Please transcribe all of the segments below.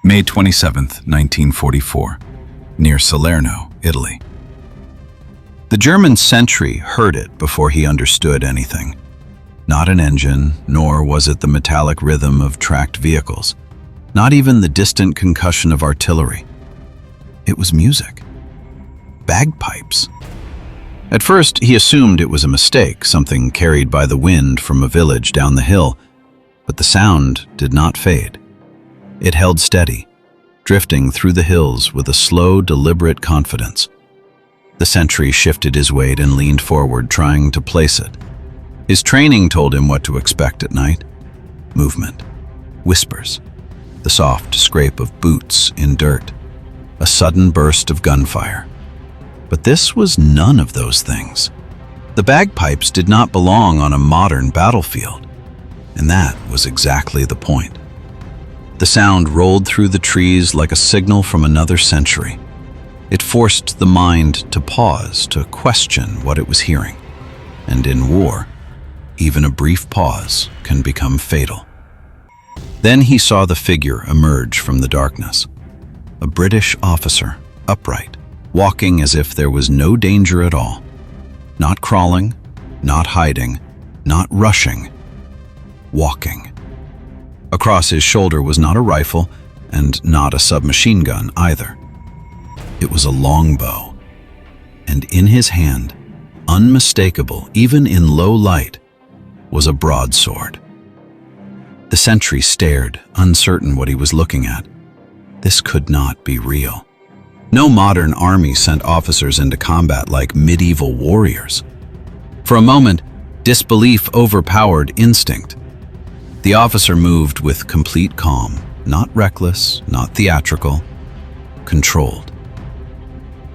May 27, 1944, near Salerno, Italy. The German sentry heard it before he understood anything. Not an engine, nor was it the metallic rhythm of tracked vehicles. Not even the distant concussion of artillery. It was music. Bagpipes. At first, he assumed it was a mistake, something carried by the wind from a village down the hill, but the sound did not fade. It held steady, drifting through the hills with a slow, deliberate confidence. The sentry shifted his weight and leaned forward, trying to place it. His training told him what to expect at night. Movement, whispers, the soft scrape of boots in dirt, a sudden burst of gunfire. But this was none of those things. The bagpipes did not belong on a modern battlefield, and that was exactly the point. The sound rolled through the trees like a signal from another century. It forced the mind to pause, to question what it was hearing. And in war, even a brief pause can become fatal. Then he saw the figure emerge from the darkness. A British officer, upright, walking as if there was no danger at all. Not crawling, not hiding, not rushing. Walking. Across his shoulder was not a rifle, and not a submachine gun either. It was a longbow, and in his hand, unmistakable even in low light, was a broadsword. The sentry stared, uncertain what he was looking at. This could not be real. No modern army sent officers into combat like medieval warriors. For a moment, disbelief overpowered instinct. The officer moved with complete calm, not reckless, not theatrical, controlled.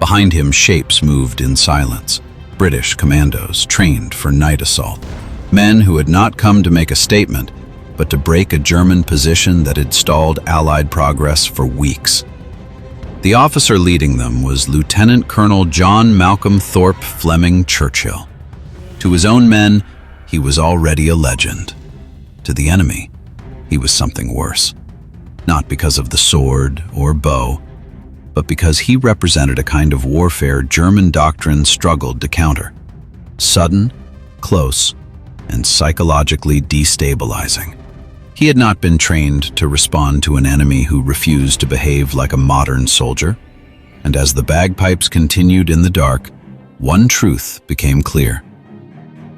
Behind him, shapes moved in silence. British commandos trained for night assault. Men who had not come to make a statement, but to break a German position that had stalled Allied progress for weeks. The officer leading them was Lieutenant Colonel John Malcolm Thorpe Fleming Churchill. To his own men, he was already a legend. To the enemy, he was something worse. Not because of the sword or bow, but because he represented a kind of warfare German doctrine struggled to counter. Sudden, close, and psychologically destabilizing. He had not been trained to respond to an enemy who refused to behave like a modern soldier. And as the bagpipes continued in the dark, one truth became clear.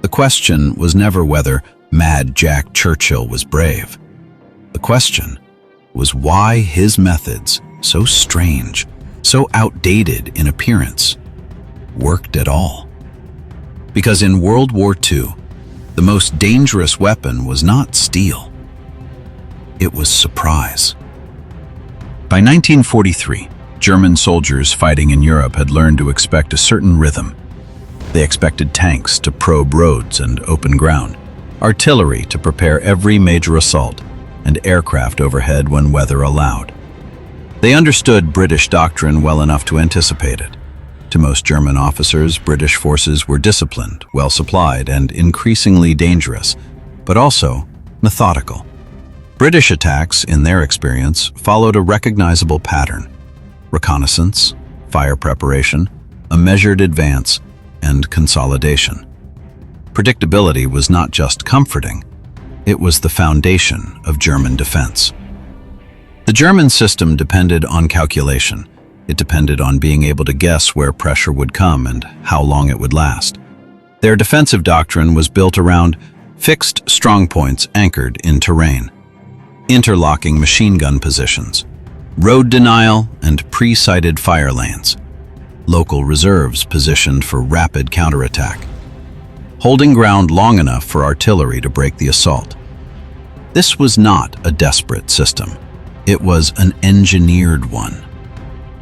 The question was never whether Mad Jack Churchill was brave. The question was why his methods, so strange, so outdated in appearance, worked at all. Because in World War II, the most dangerous weapon was not steel. It was surprise. By 1943, German soldiers fighting in Europe had learned to expect a certain rhythm. They expected tanks to probe roads and open ground, artillery to prepare every major assault, and aircraft overhead when weather allowed. They understood British doctrine well enough to anticipate it. To most German officers, British forces were disciplined, well supplied, and increasingly dangerous, but also methodical. British attacks, in their experience, followed a recognizable pattern: reconnaissance, fire preparation, a measured advance, and consolidation. Predictability was not just comforting, it was the foundation of German defense. The German system depended on calculation. It depended on being able to guess where pressure would come and how long it would last. Their defensive doctrine was built around fixed strongpoints anchored in terrain, interlocking machine gun positions, road denial, and pre-sighted fire lanes, local reserves positioned for rapid counterattack, holding ground long enough for artillery to break the assault. This was not a desperate system. It was an engineered one.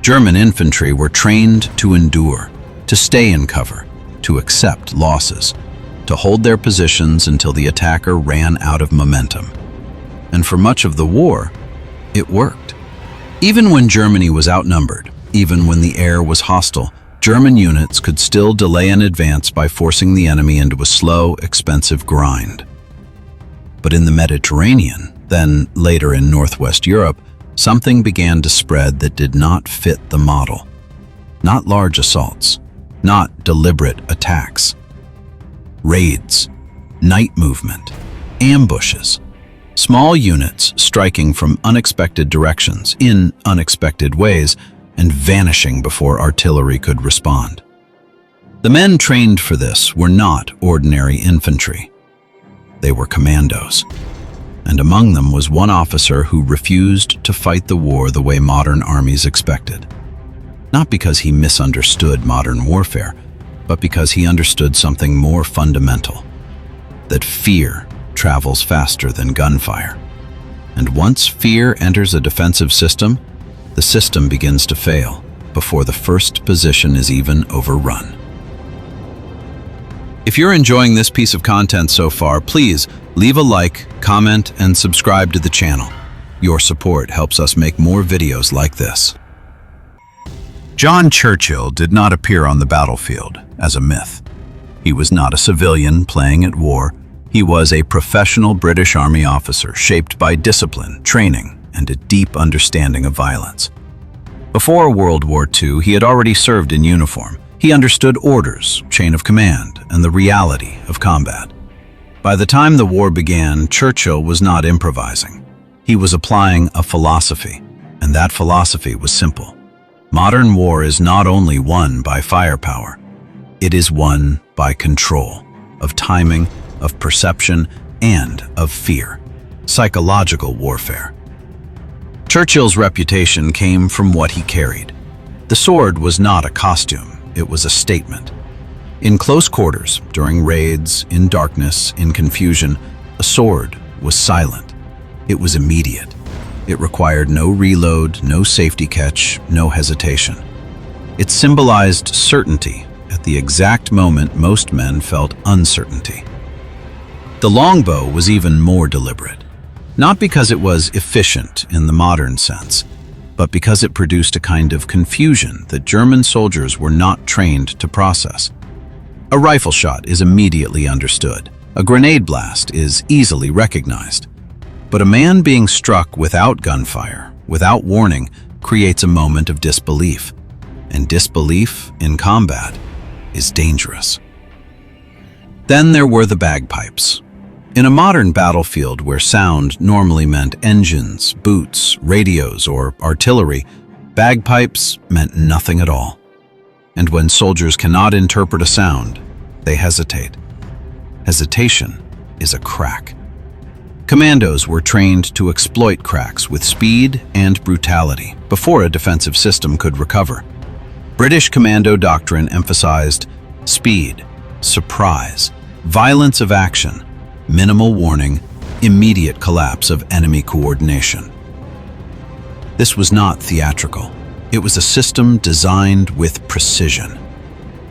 German infantry were trained to endure, to stay in cover, to accept losses, to hold their positions until the attacker ran out of momentum. And for much of the war, it worked. Even when Germany was outnumbered, even when the air was hostile, German units could still delay an advance by forcing the enemy into a slow, expensive grind. But in the Mediterranean, then later in Northwest Europe, something began to spread that did not fit the model. Not large assaults, not deliberate attacks. Raids, night movement, ambushes, small units striking from unexpected directions in unexpected ways and vanishing before artillery could respond. The men trained for this were not ordinary infantry. They were commandos, and among them was one officer who refused to fight the war the way modern armies expected. Not because he misunderstood modern warfare, but because he understood something more fundamental, that fear travels faster than gunfire. And once fear enters a defensive system, the system begins to fail before the first position is even overrun. If you're enjoying this piece of content so far, please leave a like, comment, and subscribe to the channel. Your support helps us make more videos like this. John Churchill did not appear on the battlefield as a myth. He was not a civilian playing at war. He was a professional British Army officer shaped by discipline, training, and a deep understanding of violence. Before World War II, he had already served in uniform. He understood orders, chain of command, and the reality of combat. By the time the war began, Churchill was not improvising. He was applying a philosophy, and that philosophy was simple. Modern war is not only won by firepower, it is won by control, of timing, of perception, and of fear. Psychological warfare. Churchill's reputation came from what he carried. The sword was not a costume. It was a statement. In close quarters, during raids, in darkness, in confusion, a sword was silent. It was immediate. It required no reload, no safety catch, no hesitation. It symbolized certainty at the exact moment most men felt uncertainty. The longbow was even more deliberate, not because it was efficient in the modern sense, but because it produced a kind of confusion that German soldiers were not trained to process. A rifle shot is immediately understood. A grenade blast is easily recognized. But a man being struck without gunfire, without warning, creates a moment of disbelief. And disbelief in combat is dangerous. Then there were the bagpipes. In a modern battlefield where sound normally meant engines, boots, radios, or artillery, bagpipes meant nothing at all. And when soldiers cannot interpret a sound, they hesitate. Hesitation is a crack. Commandos were trained to exploit cracks with speed and brutality before a defensive system could recover. British commando doctrine emphasized speed, surprise, violence of action, minimal warning, immediate collapse of enemy coordination. This was not theatrical. It was a system designed with precision.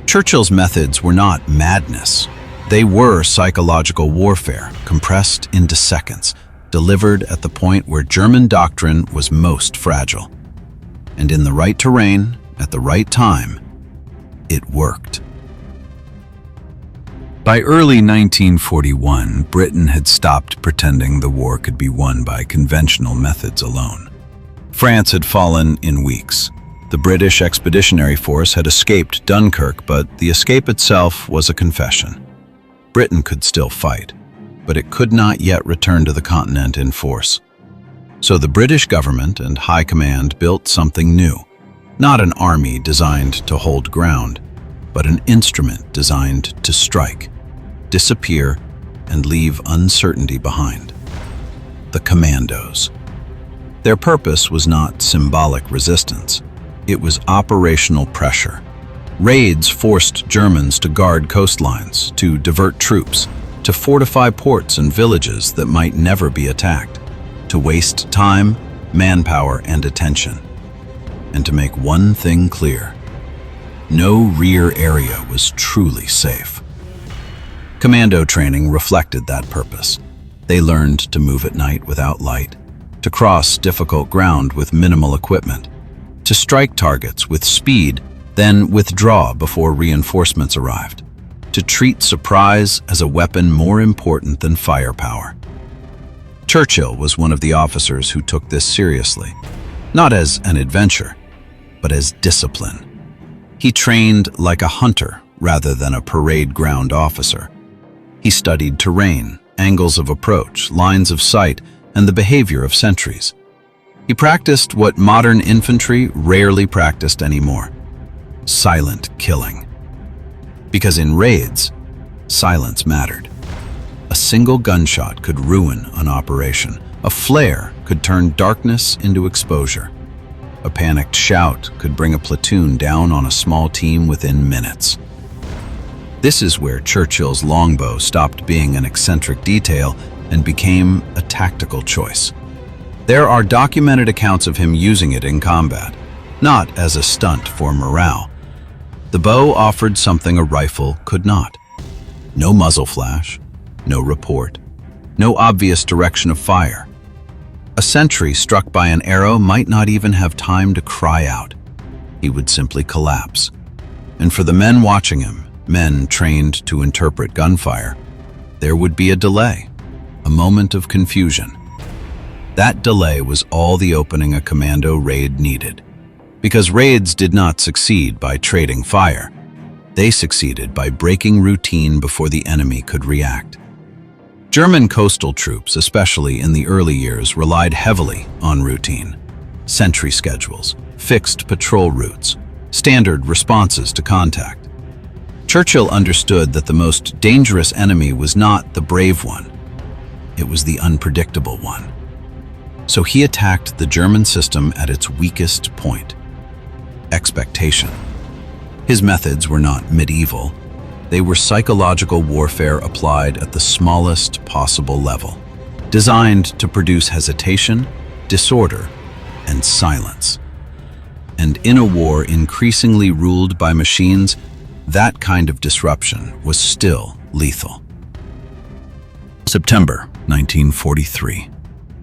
Churchill's methods were not madness. They were psychological warfare, compressed into seconds, delivered at the point where German doctrine was most fragile. And in the right terrain, at the right time, it worked. By early 1941, Britain had stopped pretending the war could be won by conventional methods alone. France had fallen in weeks. The British Expeditionary Force had escaped Dunkirk, but the escape itself was a confession. Britain could still fight, but it could not yet return to the continent in force. So the British government and High Command built something new, not an army designed to hold ground, but an instrument designed to strike, disappear, and leave uncertainty behind. The Commandos. Their purpose was not symbolic resistance. It was operational pressure. Raids forced Germans to guard coastlines, to divert troops, to fortify ports and villages that might never be attacked, to waste time, manpower, and attention. And to make one thing clear, no rear area was truly safe. Commando training reflected that purpose. They learned to move at night without light, to cross difficult ground with minimal equipment, to strike targets with speed, then withdraw before reinforcements arrived, to treat surprise as a weapon more important than firepower. Churchill was one of the officers who took this seriously. not as an adventure, but as discipline. He trained like a hunter rather than a parade ground officer. He studied terrain, angles of approach, lines of sight, and the behavior of sentries. He practiced what modern infantry rarely practiced anymore: silent killing. Because in raids, silence mattered. A single gunshot could ruin an operation. A flare could turn darkness into exposure. A panicked shout could bring a platoon down on a small team within minutes. This is where Churchill's longbow stopped being an eccentric detail and became a tactical choice. There are documented accounts of him using it in combat, not as a stunt for morale. The bow offered something a rifle could not. No muzzle flash, no report, no obvious direction of fire. A sentry struck by an arrow might not even have time to cry out. He would simply collapse. And for the men watching him, men trained to interpret gunfire, there would be a delay, a moment of confusion. That delay was all the opening a commando raid needed. Because raids did not succeed by trading fire. They succeeded by breaking routine before the enemy could react. German coastal troops, especially in the early years, relied heavily on routine. Sentry schedules, fixed patrol routes, standard responses to contact. Churchill understood that the most dangerous enemy was not the brave one. It was the unpredictable one. So he attacked the German system at its weakest point: expectation. His methods were not medieval. They were psychological warfare applied at the smallest possible level, designed to produce hesitation, disorder, and silence. And in a war increasingly ruled by machines, that kind of disruption was still lethal. September 1943.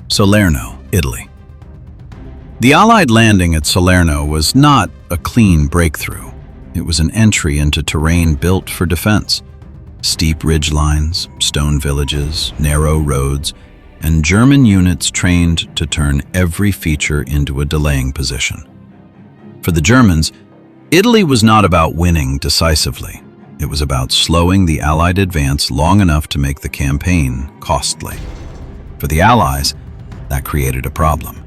Salerno, Italy. The Allied landing at Salerno was not a clean breakthrough. It was an entry into terrain built for defense. Steep ridgelines, stone villages, narrow roads, and German units trained to turn every feature into a delaying position. For the Germans, Italy was not about winning decisively. It was about slowing the Allied advance long enough to make the campaign costly. For the Allies, that created a problem.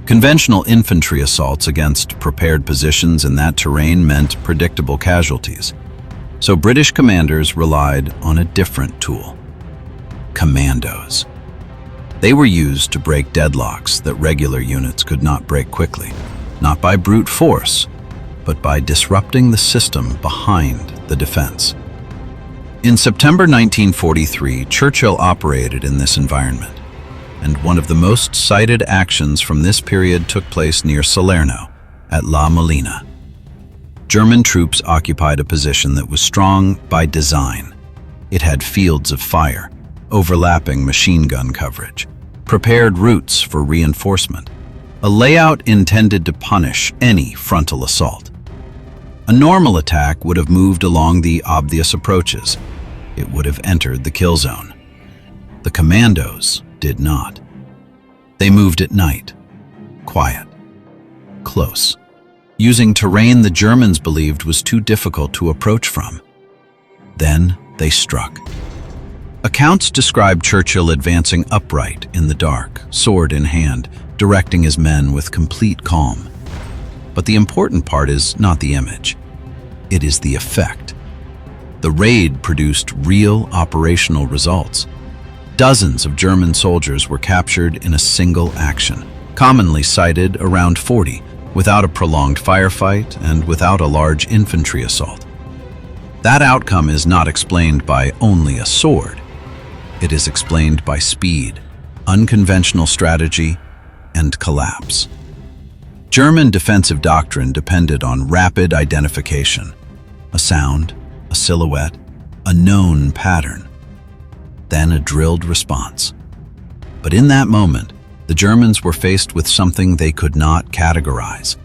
Conventional infantry assaults against prepared positions in that terrain meant predictable casualties. So British commanders relied on a different tool: Commandos. They were used to break deadlocks that regular units could not break quickly, not by brute force, but by disrupting the system behind the defense. In September 1943, Churchill operated in this environment, and one of the most cited actions from this period took place near Salerno, at La Molina. German troops occupied a position that was strong by design. It had fields of fire, overlapping machine gun coverage, prepared routes for reinforcement, a layout intended to punish any frontal assault. A normal attack would have moved along the obvious approaches. It would have entered the kill zone. The Commandos did not. They moved at night, quiet, close, using terrain the Germans believed was too difficult to approach from. Then they struck. Accounts describe Churchill advancing upright in the dark, sword in hand, directing his men with complete calm. But the important part is not the image. It is the effect. The raid produced real operational results. Dozens of German soldiers were captured in a single action, commonly cited around 40, without a prolonged firefight and without a large infantry assault. That outcome is not explained by only a sword. It is explained by speed, unconventional strategy, and collapse. German defensive doctrine depended on rapid identification: a sound, a silhouette, a known pattern, then a drilled response. But in that moment, the Germans were faced with something they could not categorize: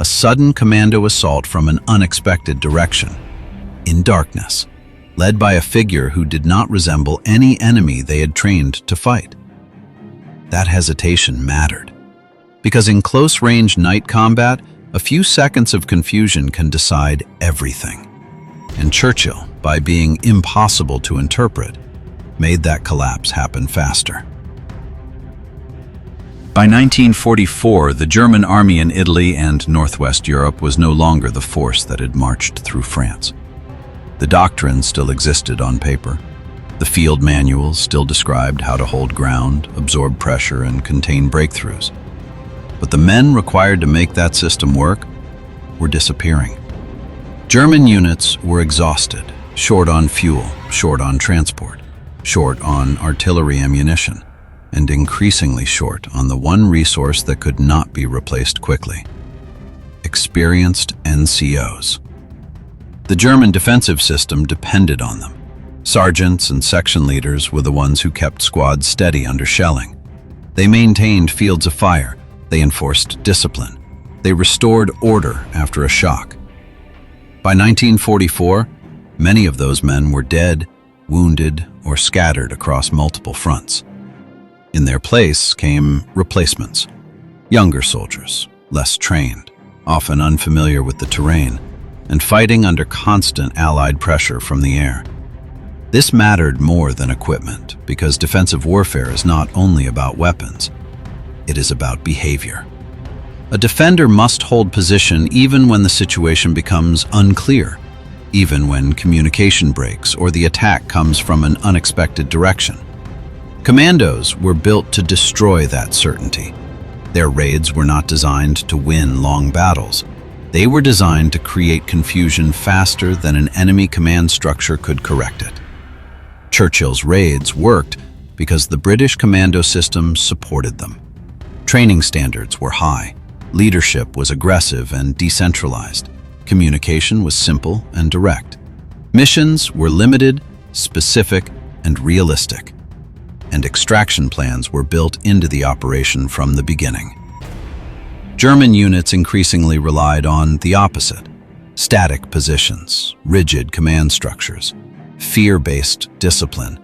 a sudden commando assault from an unexpected direction, in darkness, led by a figure who did not resemble any enemy they had trained to fight. That hesitation mattered. Because in close-range night combat, a few seconds of confusion can decide everything. And Churchill, by being impossible to interpret, made that collapse happen faster. By 1944, the German army in Italy and northwest Europe was no longer the force that had marched through France. The doctrine still existed on paper. The field manuals still described how to hold ground, absorb pressure, and contain breakthroughs. But the men required to make that system work were disappearing. German units were exhausted, short on fuel, short on transport, short on artillery ammunition, and increasingly short on the one resource that could not be replaced quickly: experienced NCOs. The German defensive system depended on them. Sergeants and section leaders were the ones who kept squads steady under shelling. They maintained fields of fire. They enforced discipline. They restored order after a shock. By 1944, many of those men were dead, wounded, or scattered across multiple fronts. In their place came replacements, younger soldiers, less trained, often unfamiliar with the terrain, and fighting under constant Allied pressure from the air. This mattered more than equipment, because defensive warfare is not only about weapons, it is about behavior. A defender must hold position even when the situation becomes unclear, even when communication breaks or the attack comes from an unexpected direction. Commandos were built to destroy that certainty. Their raids were not designed to win long battles. They were designed to create confusion faster than an enemy command structure could correct it. Churchill's raids worked because the British commando system supported them. Training standards were high. Leadership was aggressive and decentralized. Communication was simple and direct. Missions were limited, specific, and realistic. And extraction plans were built into the operation from the beginning. German units increasingly relied on the opposite: static positions, rigid command structures, fear-based discipline,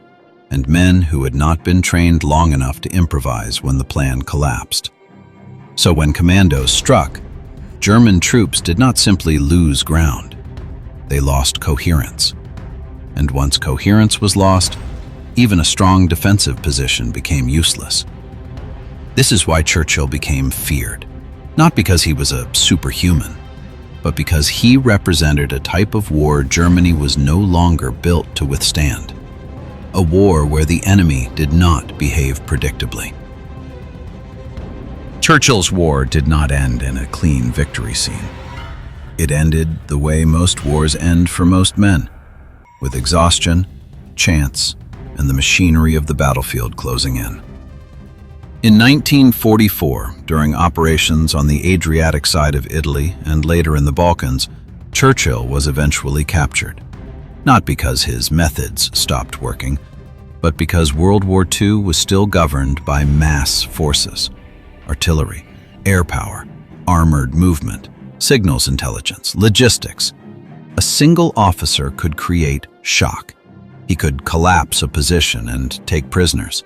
and men who had not been trained long enough to improvise when the plan collapsed. So when Commandos struck, German troops did not simply lose ground. They lost coherence. And once coherence was lost, even a strong defensive position became useless. This is why Churchill became feared, not because he was a superhuman, but because he represented a type of war Germany was no longer built to withstand. A war where the enemy did not behave predictably. Churchill's war did not end in a clean victory scene. It ended the way most wars end for most men, with exhaustion, chance, and the machinery of the battlefield closing in. In 1944, during operations on the Adriatic side of Italy and later in the Balkans, Churchill was eventually captured. Not because his methods stopped working, but because World War II was still governed by mass forces: artillery, air power, armored movement, signals intelligence, logistics. A single officer could create shock. He could collapse a position and take prisoners.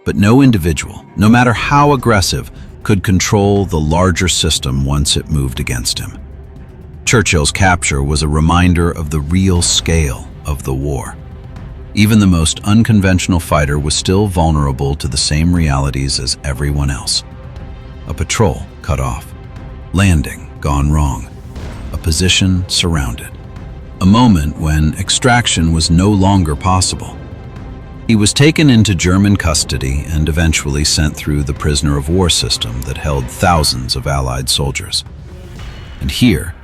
But no individual, no matter how aggressive, could control the larger system once it moved against him. Churchill's capture was a reminder of the real scale of the war. Even the most unconventional fighter was still vulnerable to the same realities as everyone else. A patrol cut off, landing gone wrong, a position surrounded, a moment when extraction was no longer possible. He was taken into German custody and eventually sent through the prisoner of war system that held thousands of Allied soldiers. And here,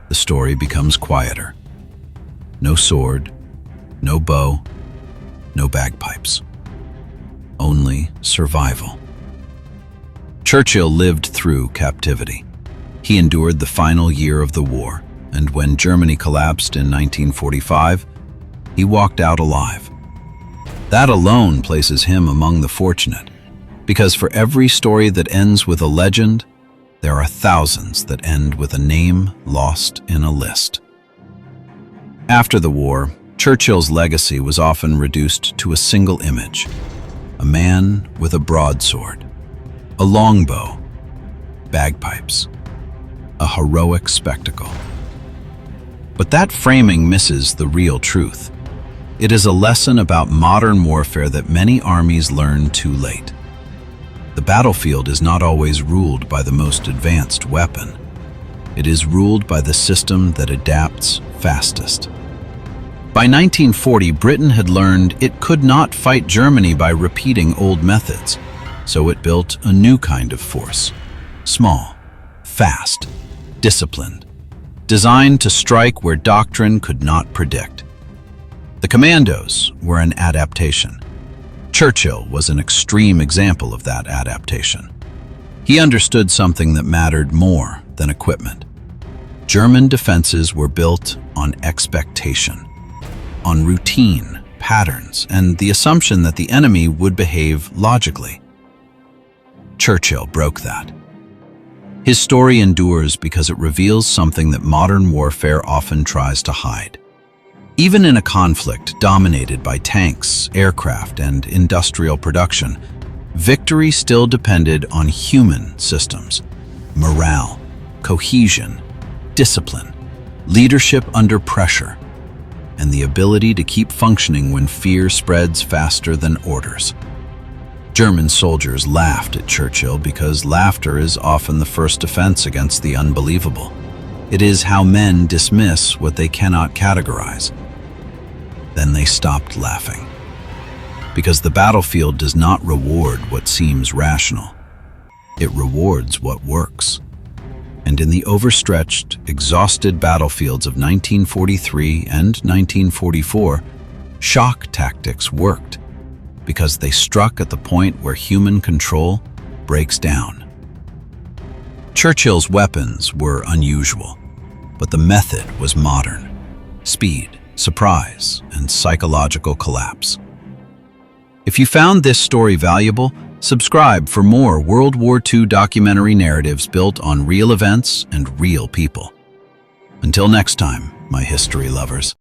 the story becomes quieter. No sword, no bow, no bagpipes. Only survival. Churchill lived through captivity. He endured the final year of the war, and when Germany collapsed in 1945, he walked out alive. That alone places him among the fortunate, because for every story that ends with a legend, there are thousands that end with a name lost in a list. After the war, Churchill's legacy was often reduced to a single image: a man with a broadsword, a longbow, bagpipes. A heroic spectacle. But that framing misses the real truth. It is a lesson about modern warfare that many armies learn too late. The battlefield is not always ruled by the most advanced weapon. It is ruled by the system that adapts fastest. By 1940, Britain had learned it could not fight Germany by repeating old methods, so it built a new kind of force. Small, fast, disciplined, designed to strike where doctrine could not predict. The Commandos were an adaptation. Churchill was an extreme example of that adaptation. He understood something that mattered more than equipment. German defenses were built on expectation, on routine, patterns, and the assumption that the enemy would behave logically. Churchill broke that. His story endures because it reveals something that modern warfare often tries to hide. Even in a conflict dominated by tanks, aircraft, and industrial production, victory still depended on human systems: morale, cohesion, discipline, leadership under pressure, and the ability to keep functioning when fear spreads faster than orders. German soldiers laughed at Churchill because laughter is often the first defense against the unbelievable. It is how men dismiss what they cannot categorize. Then they stopped laughing. Because the battlefield does not reward what seems rational. It rewards what works. And in the overstretched, exhausted battlefields of 1943 and 1944, shock tactics worked because they struck at the point where human control breaks down. Churchill's weapons were unusual, but the method was modern: speed, surprise, and psychological collapse. If you found this story valuable, subscribe for more World War II documentary narratives built on real events and real people. Until next time, my history lovers.